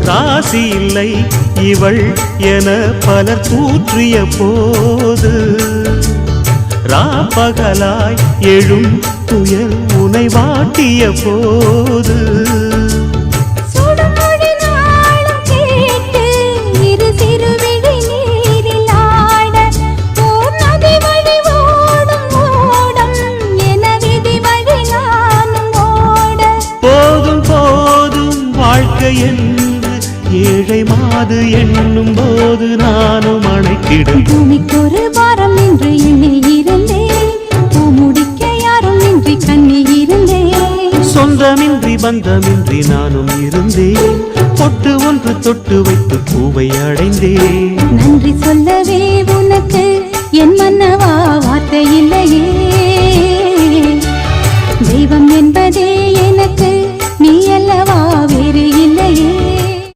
ராசி இல்லை இவள் என பலர் கூற்றிய போது ராப்பகலாய் எழும் துயர் உனை வாட்டிய போது என்று ஏழை மாது எண்ணும் போது நானும் அணைத்திடும் பூமிக்கொரு வாரம் என்று எண்ணி இருந்தேன் பூமுடிக்க யாரும் இன்றி கண்ணி இருந்தேன் சொந்தமின்றி பந்தமின்றி நானும் இருந்தேன் பொட்டு ஒன்று தொட்டு வைத்து பூவை அடைந்தேன் நன்றி சொல்லவே உனக்கு என் மன்னவா வார்த்தை இல்லையே தெய்வம் என்